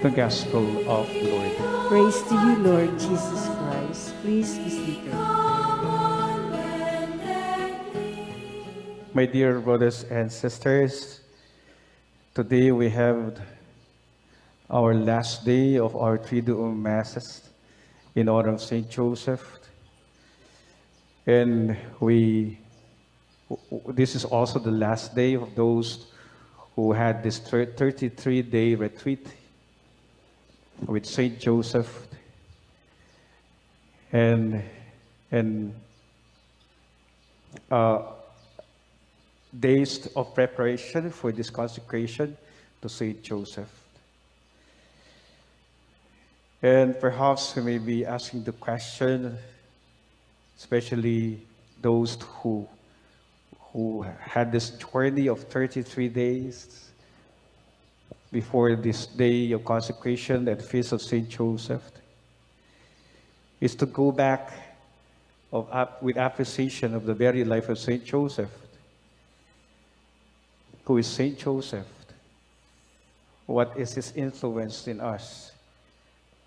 The Gospel of the Lord. Praise to you, Lord Jesus Christ. Please be seated. My dear brothers and sisters, today we have our last day of our Triduum Masses in honor of Saint Joseph. And this is also the last day of those who had this 33-day retreat with Saint Joseph. And uh, days of preparation for this consecration to Saint Joseph. And perhaps we may be asking the question, especially those who had this journey of 33 days before this day of consecration and feast of Saint Joseph, is to go back with appreciation of the very life of Saint Joseph. Who is Saint Joseph? What is his influence in us?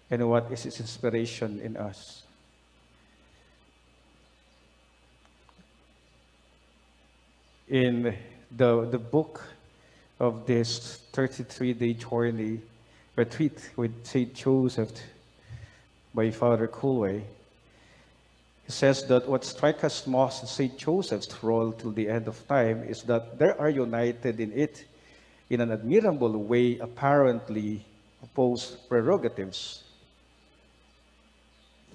And what is his inspiration in us? In the book of this 33-day journey retreat with Saint Joseph by Father Coolway, he says that what strikes us most in St. Joseph's role till the end of time is that there are united in it, in an admirable way, apparently opposed prerogatives.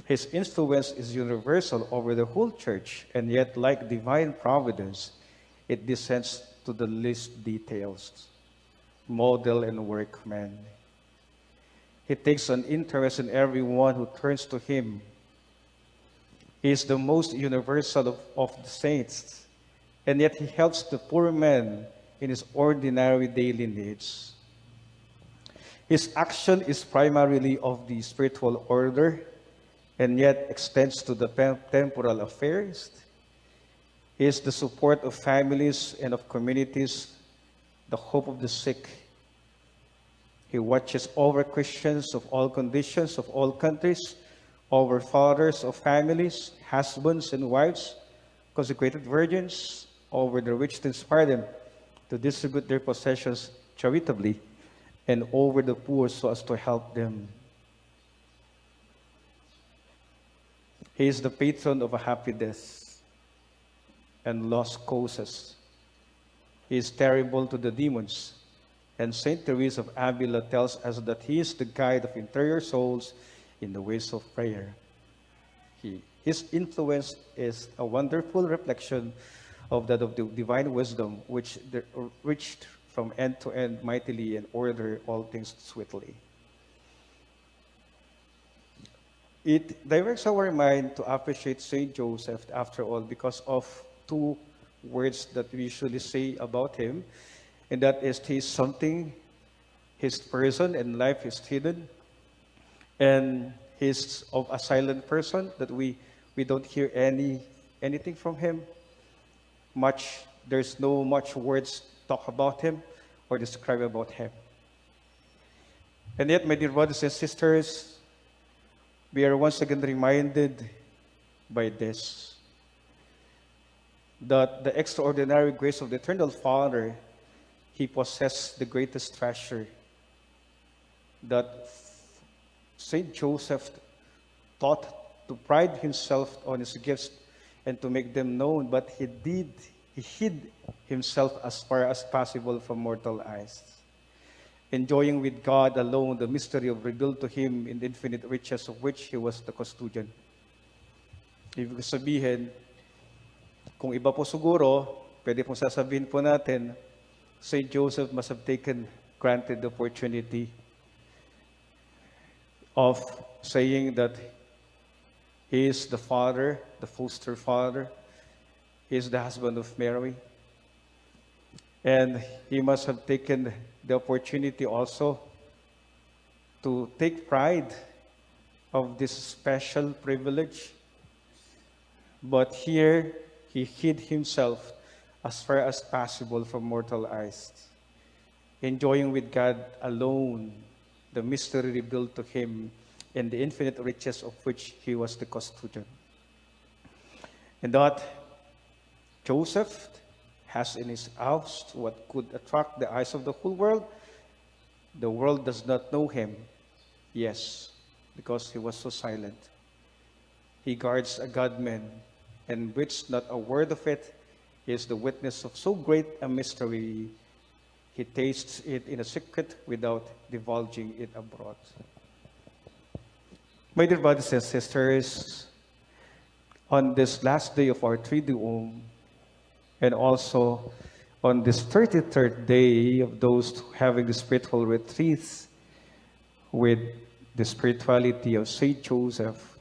His influence is universal over the whole church, and yet, like divine providence, it descends to the least details, model and workman. He takes an interest in everyone who turns to him. He is the most universal of the saints, and yet he helps the poor man in his ordinary daily needs. His action is primarily of the spiritual order, and yet extends to the temporal affairs. He is the support of families and of communities, the hope of the sick. He watches over Christians of all conditions, of all countries, over fathers of families, husbands and wives, consecrated virgins, over the rich to inspire them to distribute their possessions charitably, and over the poor so as to help them. He is the patron of a happy death and lost causes. He is terrible to the demons, and Saint Teresa of Avila tells us that he is the guide of interior souls in the ways of prayer. His influence is a wonderful reflection of that of the divine wisdom, which reached from end to end mightily and order all things sweetly. It directs our mind to appreciate Saint Joseph, after all, because of two words that we usually say about him, and that is he is something, his person and life is hidden, and he's of a silent person that we don't hear anything from him. There's no much words talk about him or describe about him. And yet, my dear brothers and sisters, we are once again reminded by this, that the extraordinary grace of the Eternal Father, he possessed the greatest treasure, that Saint Joseph taught to pride himself on his gifts and to make them known, but he hid himself as far as possible from mortal eyes, enjoying with God alone the mystery of revealed to him in the infinite riches of which he was the custodian. Ibig sabihin, kung iba po siguro, pwede pong sasabihin po natin, Saint Joseph must have taken granted the opportunity of saying that he is the father, the foster father, he is the husband of Mary. And he must have taken the opportunity also to take pride of this special privilege. But here, he hid himself as far as possible from mortal eyes, enjoying with God alone the mystery revealed to him, and the infinite riches of which he was the custodian. And that Joseph has in his house what could attract the eyes of the whole world. The world does not know him. Yes, because he was so silent. He guards a God-man, and which not a word of it. He is the witness of so great a mystery. He tastes it in a secret without divulging it abroad. My dear brothers and sisters, on this last day of our Triduum, and also on this 33rd day of those having the spiritual retreats with the spirituality of Saint Joseph,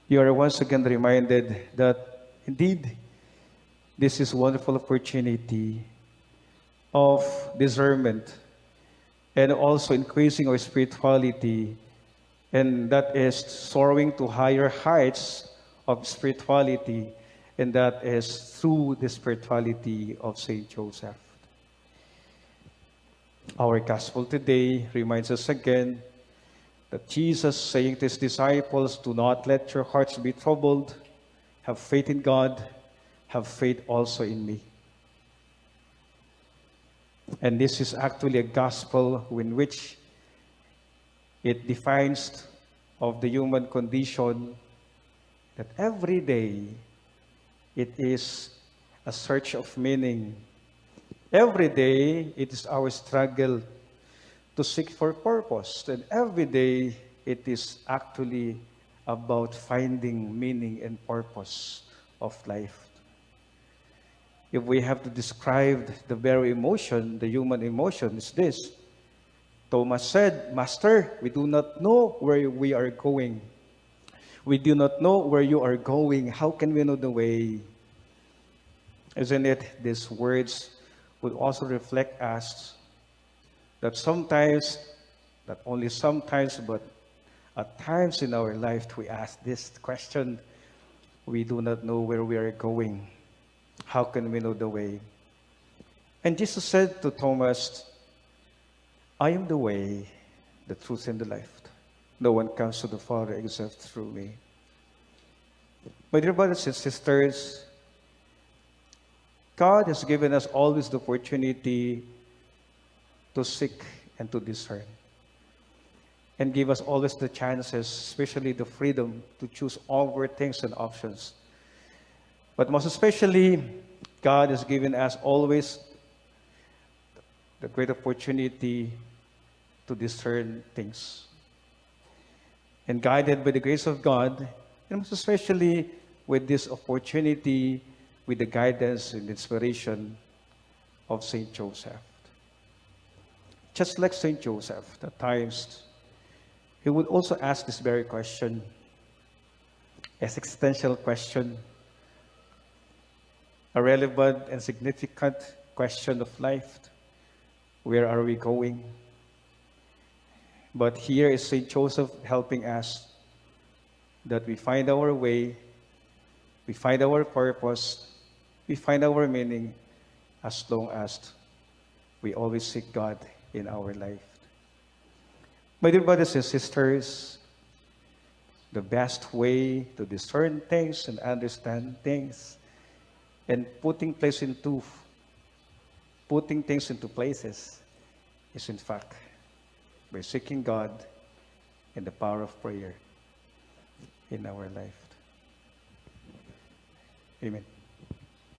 you are once again reminded that indeed this is a wonderful opportunity of discernment and also increasing our spirituality, and that is soaring to higher heights of spirituality, and that is through the spirituality of Saint Joseph. Our gospel today reminds us again that Jesus saying to his disciples, "Do not let your hearts be troubled. Have faith in God. Have faith also in me." And this is actually a gospel in which it defines of the human condition that every day it is a search of meaning. Every day it is our struggle to seek for purpose. And every day it is actually about finding meaning and purpose of life. If we have to describe the very emotion, the human emotion is this. Thomas said, "Master, we do not know where we are going. We do not know where you are going. How can we know the way?" Isn't it? These words would also reflect us that sometimes, not only sometimes, but at times in our life, we ask this question. We do not know where we are going. How can we know the way? And Jesus said to Thomas, "I am the way, the truth, and the life. No one comes to the Father except through me." My dear brothers and sisters, God has given us always the opportunity to seek and to discern, and give us always the chances, especially the freedom to choose over things and options. But most especially, God has given us always the great opportunity to discern things. And guided by the grace of God, and most especially with this opportunity, with the guidance and inspiration of Saint Joseph. Just like Saint Joseph, at times, he would also ask this very question, as existential question, a relevant and significant question of life. Where are we going? But here is Saint Joseph helping us that we find our way, we find our purpose, we find our meaning, as long as we always seek God in our life. My dear brothers and sisters, the best way to discern things and understand things and putting things into places is in fact by seeking God in the power of prayer in our life. Amen.